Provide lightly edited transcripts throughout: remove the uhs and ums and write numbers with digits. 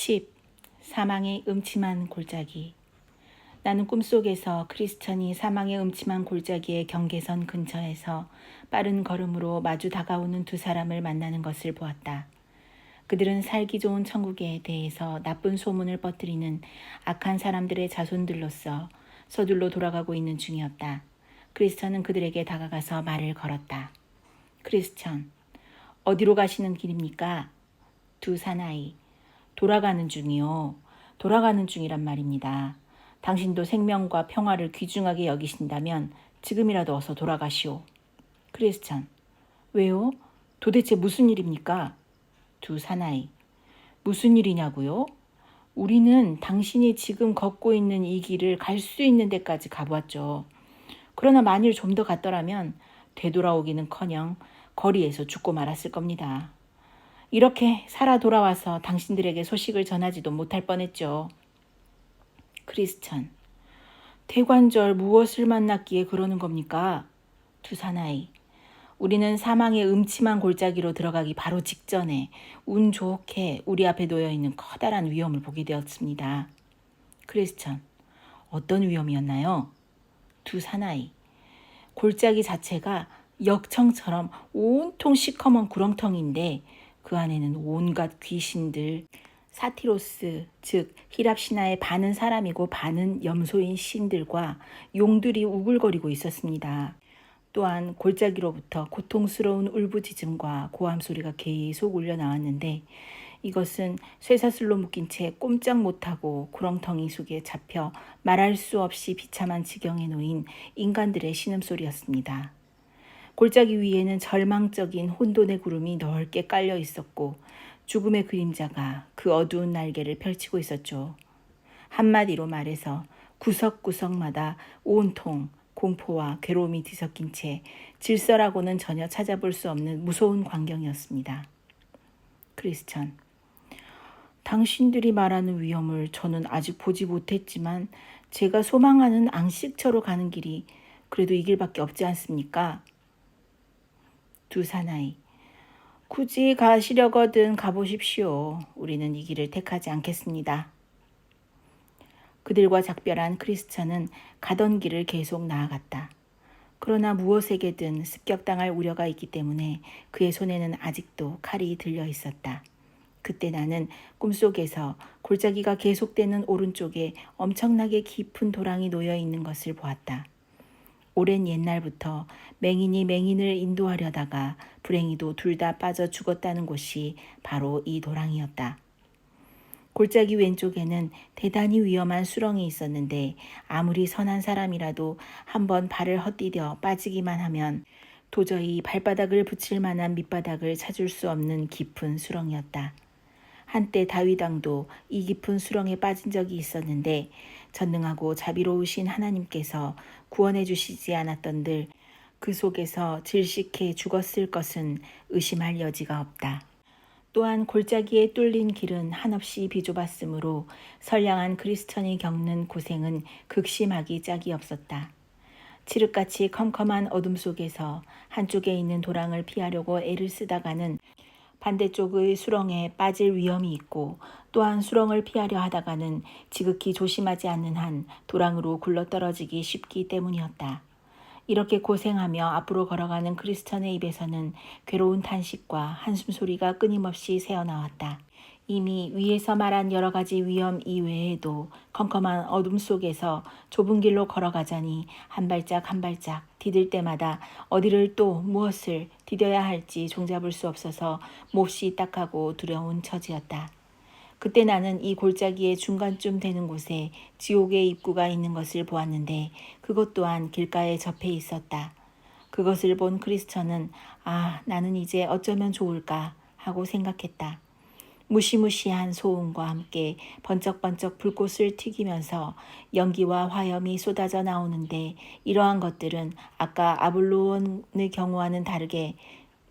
10. 사망의 음침한 골짜기. 나는 꿈속에서 크리스천이 사망의 음침한 골짜기의 경계선 근처에서 빠른 걸음으로 마주 다가오는 두 사람을 만나는 것을 보았다. 그들은 살기 좋은 천국에 대해서 나쁜 소문을 퍼뜨리는 악한 사람들의 자손들로서 서둘러 돌아가고 있는 중이었다. 크리스천은 그들에게 다가가서 말을 걸었다. 크리스천, 어디로 가시는 길입니까? 두 사나이, 돌아가는 중이요. 돌아가는 중이란 말입니다. 당신도 생명과 평화를 귀중하게 여기신다면 지금이라도 어서 돌아가시오. 크리스천, 왜요? 도대체 무슨 일입니까? 두 사나이, 무슨 일이냐고요? 우리는 당신이 지금 걷고 있는 이 길을 갈 수 있는 데까지 가보았죠. 그러나 만일 좀 더 갔더라면 되돌아오기는커녕 거리에서 죽고 말았을 겁니다. 이렇게 살아 돌아와서 당신들에게 소식을 전하지도 못할 뻔했죠. 크리스천, 대관절 무엇을 만났기에 그러는 겁니까? 두 사나이, 우리는 사망의 음침한 골짜기로 들어가기 바로 직전에 운 좋게 우리 앞에 놓여있는 커다란 위험을 보게 되었습니다. 크리스천, 어떤 위험이었나요? 두 사나이, 골짜기 자체가 역청처럼 온통 시커먼 구렁텅이인데 그 안에는 온갖 귀신들, 사티로스, 즉 히랍 신화의 반은 사람이고 반은 염소인 신들과 용들이 우글거리고 있었습니다. 또한 골짜기로부터 고통스러운 울부짖음과 고함 소리가 계속 울려 나왔는데 이것은 쇠사슬로 묶인 채 꼼짝 못하고 구렁텅이 속에 잡혀 말할 수 없이 비참한 지경에 놓인 인간들의 신음소리였습니다. 골짜기 위에는 절망적인 혼돈의 구름이 넓게 깔려 있었고 죽음의 그림자가 그 어두운 날개를 펼치고 있었죠. 한마디로 말해서 구석구석마다 온통 공포와 괴로움이 뒤섞인 채 질서라고는 전혀 찾아볼 수 없는 무서운 광경이었습니다. 크리스천, 당신들이 말하는 위험을 저는 아직 보지 못했지만 제가 소망하는 앙식처로 가는 길이 그래도 이 길밖에 없지 않습니까? 두 사나이, 굳이 가시려거든 가보십시오. 우리는 이 길을 택하지 않겠습니다. 그들과 작별한 크리스천은 가던 길을 계속 나아갔다. 그러나 무엇에게든 습격당할 우려가 있기 때문에 그의 손에는 아직도 칼이 들려 있었다. 그때 나는 꿈속에서 골짜기가 계속되는 오른쪽에 엄청나게 깊은 도랑이 놓여 있는 것을 보았다. 오랜 옛날부터 맹인이 맹인을 인도하려다가 불행히도 둘 다 빠져 죽었다는 곳이 바로 이 도랑이었다. 골짜기 왼쪽에는 대단히 위험한 수렁이 있었는데 아무리 선한 사람이라도 한번 발을 헛디뎌 빠지기만 하면 도저히 발바닥을 붙일 만한 밑바닥을 찾을 수 없는 깊은 수렁이었다. 한때 다윗 왕도 이 깊은 수렁에 빠진 적이 있었는데 전능하고 자비로우신 하나님께서 구원해 주시지 않았던들 그 속에서 질식해 죽었을 것은 의심할 여지가 없다. 또한 골짜기에 뚫린 길은 한없이 비좁았으므로 선량한 크리스천이 겪는 고생은 극심하기 짝이 없었다. 칠흑같이 컴컴한 어둠 속에서 한쪽에 있는 도랑을 피하려고 애를 쓰다가는 반대쪽의 수렁에 빠질 위험이 있고 또한 수렁을 피하려 하다가는 지극히 조심하지 않는 한 도랑으로 굴러떨어지기 쉽기 때문이었다. 이렇게 고생하며 앞으로 걸어가는 크리스천의 입에서는 괴로운 탄식과 한숨 소리가 끊임없이 새어나왔다. 이미 위에서 말한 여러 가지 위험 이외에도 컴컴한 어둠 속에서 좁은 길로 걸어가자니 한 발짝 한 발짝 디딜 때마다 어디를 또 무엇을 디뎌야 할지 종잡을 수 없어서 몹시 딱하고 두려운 처지였다. 그때 나는 이 골짜기의 중간쯤 되는 곳에 지옥의 입구가 있는 것을 보았는데 그것 또한 길가에 접해 있었다. 그것을 본 크리스천은 나는 이제 어쩌면 좋을까 하고 생각했다. 무시무시한 소음과 함께 번쩍번쩍 불꽃을 튀기면서 연기와 화염이 쏟아져 나오는데 이러한 것들은 아까 아블로온의 경우와는 다르게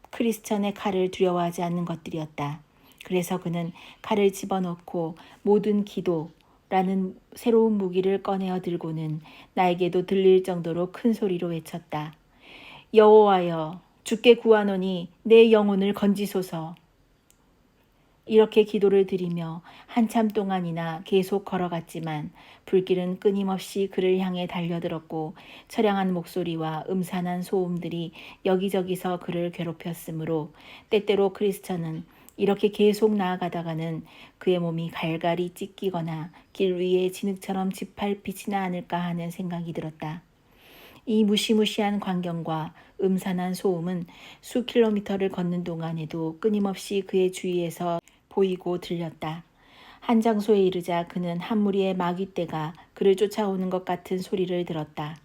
크리스천의 칼을 두려워하지 않는 것들이었다. 그래서 그는 칼을 집어넣고 모든 기도라는 새로운 무기를 꺼내어 들고는 나에게도 들릴 정도로 큰 소리로 외쳤다. 여호와여, 주께 구하노니 내 영혼을 건지소서. 이렇게 기도를 드리며 한참 동안이나 계속 걸어갔지만 불길은 끊임없이 그를 향해 달려들었고 처량한 목소리와 음산한 소음들이 여기저기서 그를 괴롭혔으므로 때때로 크리스천은 이렇게 계속 나아가다가는 그의 몸이 갈갈이 찢기거나 길 위에 진흙처럼 짓밟히지나 않을까 하는 생각이 들었다. 이 무시무시한 광경과 음산한 소음은 수 킬로미터를 걷는 동안에도 끊임없이 그의 주위에서 보이고 들렸다. 한 장소에 이르자 그는 한 무리의 마귀떼가 그를 쫓아오는 것 같은 소리를 들었다.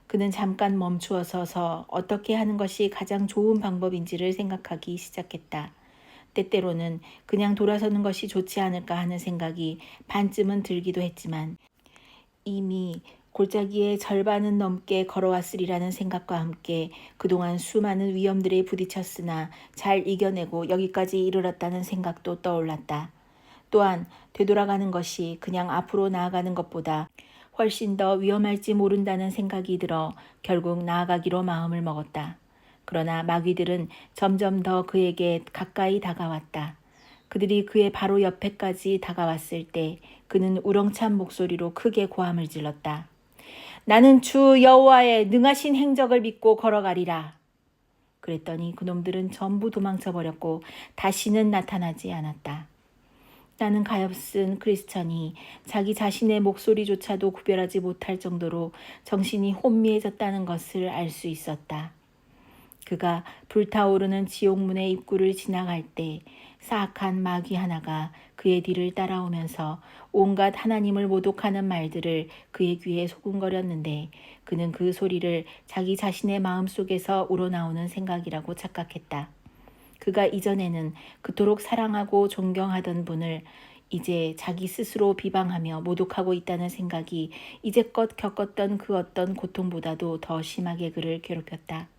그는 잠깐 멈추어 서서 어떻게 하는 것이 가장 좋은 방법인지를 생각하기 시작했다. 때때로는 그냥 돌아서는 것이 좋지 않을까 하는 생각이 반쯤은 들기도 했지만 이미 골짜기의 절반은 넘게 걸어왔으리라는 생각과 함께 그동안 수많은 위험들에 부딪혔으나 잘 이겨내고 여기까지 이르렀다는 생각도 떠올랐다. 또한 되돌아가는 것이 그냥 앞으로 나아가는 것보다 훨씬 더 위험할지 모른다는 생각이 들어 결국 나아가기로 마음을 먹었다. 그러나 마귀들은 점점 더 그에게 가까이 다가왔다. 그들이 그의 바로 옆에까지 다가왔을 때 그는 우렁찬 목소리로 크게 고함을 질렀다. 나는 주 여호와의 능하신 행적을 믿고 걸어가리라. 그랬더니 그놈들은 전부 도망쳐 버렸고 다시는 나타나지 않았다. 나는 가엾은 크리스천이 자기 자신의 목소리조차도 구별하지 못할 정도로 정신이 혼미해졌다는 것을 알 수 있었다. 그가 불타오르는 지옥문의 입구를 지나갈 때 사악한 마귀 하나가 그의 뒤를 따라오면서 온갖 하나님을 모독하는 말들을 그의 귀에 소근거렸는데 그는 그 소리를 자기 자신의 마음속에서 우러나오는 생각이라고 착각했다. 그가 이전에는 그토록 사랑하고 존경하던 분을 이제 자기 스스로 비방하며 모독하고 있다는 생각이 이제껏 겪었던 그 어떤 고통보다도 더 심하게 그를 괴롭혔다.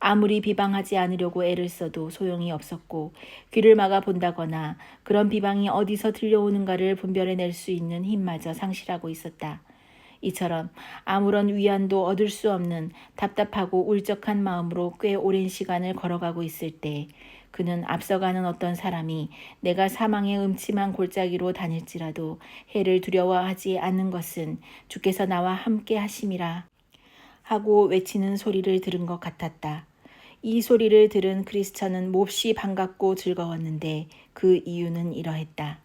아무리 비방하지 않으려고 애를 써도 소용이 없었고 귀를 막아 본다거나 그런 비방이 어디서 들려오는가를 분별해낼 수 있는 힘마저 상실하고 있었다. 이처럼 아무런 위안도 얻을 수 없는 답답하고 울적한 마음으로 꽤 오랜 시간을 걸어가고 있을 때 그는 앞서가는 어떤 사람이 내가 사망의 음침한 골짜기로 다닐지라도 해를 두려워하지 않는 것은 주께서 나와 함께 하심이라 하고 외치는 소리를 들은 것 같았다. 이 소리를 들은 크리스천은 몹시 반갑고 즐거웠는데 그 이유는 이러했다.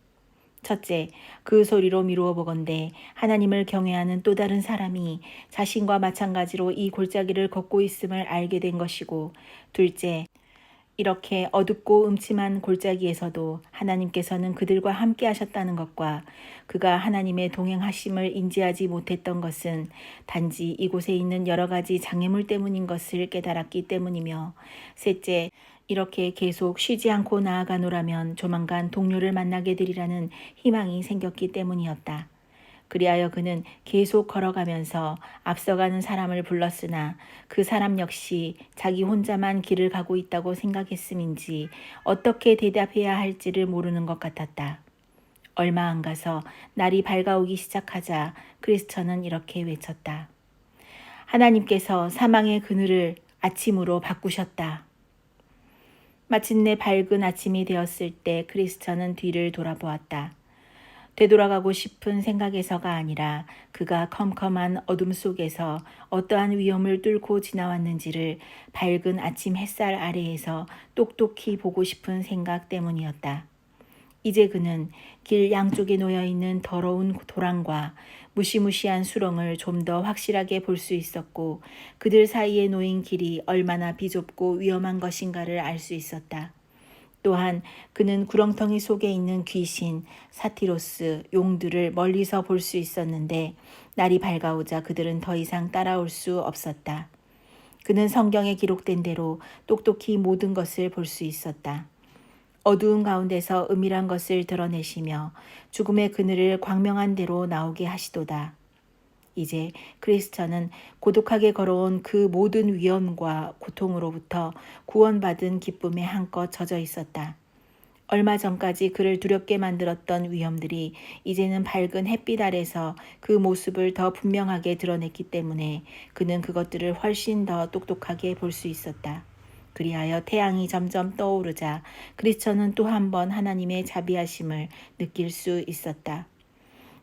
첫째, 그 소리로 미루어 보건대 하나님을 경외하는 또 다른 사람이 자신과 마찬가지로 이 골짜기를 걷고 있음을 알게 된 것이고, 둘째, 이렇게 어둡고 음침한 골짜기에서도 하나님께서는 그들과 함께 하셨다는 것과 그가 하나님의 동행하심을 인지하지 못했던 것은 단지 이곳에 있는 여러 가지 장애물 때문인 것을 깨달았기 때문이며, 셋째, 이렇게 계속 쉬지 않고 나아가노라면 조만간 동료를 만나게 되리라는 희망이 생겼기 때문이었다. 그리하여 그는 계속 걸어가면서 앞서가는 사람을 불렀으나 그 사람 역시 자기 혼자만 길을 가고 있다고 생각했음인지 어떻게 대답해야 할지를 모르는 것 같았다. 얼마 안 가서 날이 밝아오기 시작하자 크리스천은 이렇게 외쳤다. 하나님께서 사망의 그늘을 아침으로 바꾸셨다. 마침내 밝은 아침이 되었을 때 크리스천은 뒤를 돌아보았다. 되돌아가고 싶은 생각에서가 아니라 그가 컴컴한 어둠 속에서 어떠한 위험을 뚫고 지나왔는지를 밝은 아침 햇살 아래에서 똑똑히 보고 싶은 생각 때문이었다. 이제 그는 길 양쪽에 놓여있는 더러운 도랑과 무시무시한 수렁을 좀 더 확실하게 볼 수 있었고 그들 사이에 놓인 길이 얼마나 비좁고 위험한 것인가를 알 수 있었다. 또한 그는 구렁텅이 속에 있는 귀신, 사티로스, 용들을 멀리서 볼 수 있었는데 날이 밝아오자 그들은 더 이상 따라올 수 없었다. 그는 성경에 기록된 대로 똑똑히 모든 것을 볼 수 있었다. 어두운 가운데서 은밀한 것을 드러내시며 죽음의 그늘을 광명한 대로 나오게 하시도다. 이제 크리스천은 고독하게 걸어온 그 모든 위험과 고통으로부터 구원받은 기쁨에 한껏 젖어 있었다. 얼마 전까지 그를 두렵게 만들었던 위험들이 이제는 밝은 햇빛 아래서 그 모습을 더 분명하게 드러냈기 때문에 그는 그것들을 훨씬 더 똑똑하게 볼 수 있었다. 그리하여 태양이 점점 떠오르자 크리스천은 또 한 번 하나님의 자비하심을 느낄 수 있었다.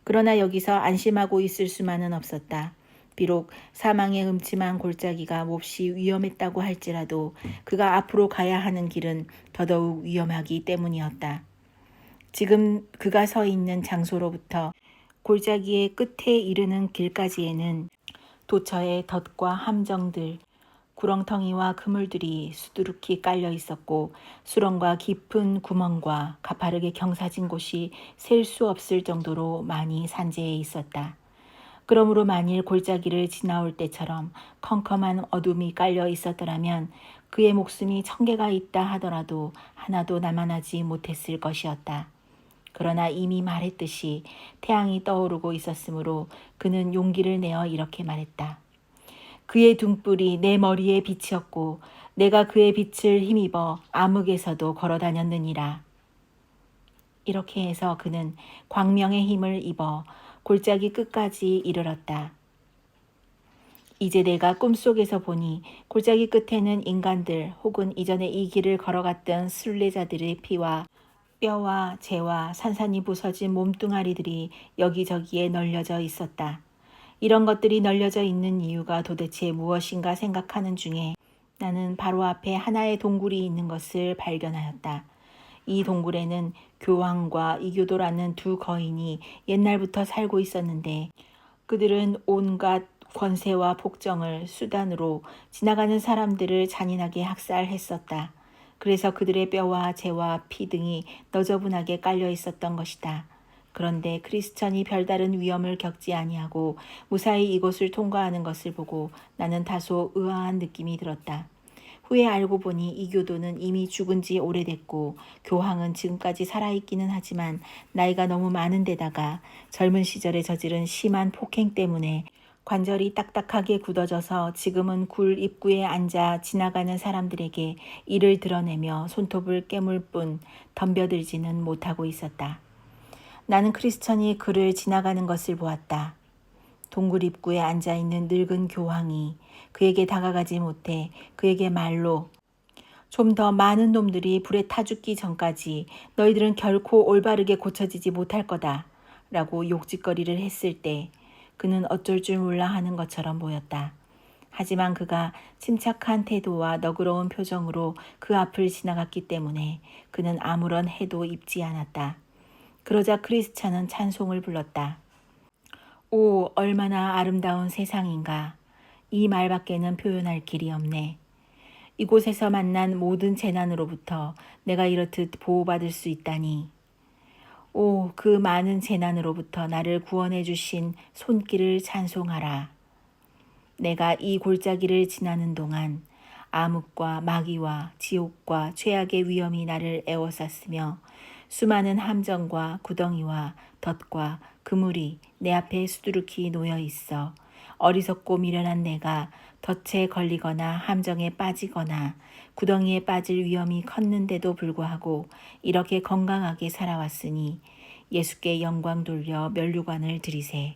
그러나 여기서 안심하고 있을 수만은 없었다. 비록 사망의 음침한 골짜기가 몹시 위험했다고 할지라도 그가 앞으로 가야 하는 길은 더더욱 위험하기 때문이었다. 지금 그가 서 있는 장소로부터 골짜기의 끝에 이르는 길까지에는 도처에 덫과 함정들, 구렁텅이와 그물들이 수두룩히 깔려 있었고 수렁과 깊은 구멍과 가파르게 경사진 곳이 셀 수 없을 정도로 많이 산재해 있었다. 그러므로 만일 골짜기를 지나올 때처럼 컴컴한 어둠이 깔려 있었더라면 그의 목숨이 1000개가 있다 하더라도 하나도 남아나지 못했을 것이었다. 그러나 이미 말했듯이 태양이 떠오르고 있었으므로 그는 용기를 내어 이렇게 말했다. 그의 등불이 내 머리에 빛이었고 내가 그의 빛을 힘입어 암흑에서도 걸어 다녔느니라. 이렇게 해서 그는 광명의 힘을 입어 골짜기 끝까지 이르렀다. 이제 내가 꿈속에서 보니 골짜기 끝에는 인간들 혹은 이전에 이 길을 걸어갔던 순례자들의 피와 뼈와 재와 산산이 부서진 몸뚱아리들이 여기저기에 널려져 있었다. 이런 것들이 널려져 있는 이유가 도대체 무엇인가 생각하는 중에 나는 바로 앞에 하나의 동굴이 있는 것을 발견하였다. 이 동굴에는 교황과 이교도라는 두 거인이 옛날부터 살고 있었는데 그들은 온갖 권세와 복정을 수단으로 지나가는 사람들을 잔인하게 학살했었다. 그래서 그들의 뼈와 재와 피 등이 너저분하게 깔려 있었던 것이다. 그런데 크리스천이 별다른 위험을 겪지 아니하고 무사히 이곳을 통과하는 것을 보고 나는 다소 의아한 느낌이 들었다. 후에 알고 보니 이교도는 이미 죽은 지 오래됐고 교황은 지금까지 살아있기는 하지만 나이가 너무 많은 데다가 젊은 시절에 저지른 심한 폭행 때문에 관절이 딱딱하게 굳어져서 지금은 굴 입구에 앉아 지나가는 사람들에게 이를 드러내며 손톱을 깨물 뿐 덤벼들지는 못하고 있었다. 나는 크리스천이 그를 지나가는 것을 보았다. 동굴 입구에 앉아있는 늙은 교황이 그에게 다가가지 못해 그에게 말로 좀 더 많은 놈들이 불에 타 죽기 전까지 너희들은 결코 올바르게 고쳐지지 못할 거다 라고 욕짓거리를 했을 때 그는 어쩔 줄 몰라 하는 것처럼 보였다. 하지만 그가 침착한 태도와 너그러운 표정으로 그 앞을 지나갔기 때문에 그는 아무런 해도 입지 않았다. 그러자 크리스찬은 찬송을 불렀다. 오, 얼마나 아름다운 세상인가. 이 말밖에는 표현할 길이 없네. 이곳에서 만난 모든 재난으로부터 내가 이렇듯 보호받을 수 있다니. 오, 그 많은 재난으로부터 나를 구원해 주신 손길을 찬송하라. 내가 이 골짜기를 지나는 동안 암흑과 마귀와 지옥과 죄악의 위험이 나를 에워쌌으며 수많은 함정과 구덩이와 덫과 그물이 내 앞에 수두룩히 놓여 있어 어리석고 미련한 내가 덫에 걸리거나 함정에 빠지거나 구덩이에 빠질 위험이 컸는데도 불구하고 이렇게 건강하게 살아왔으니 예수께 영광 돌려 면류관을 드리세.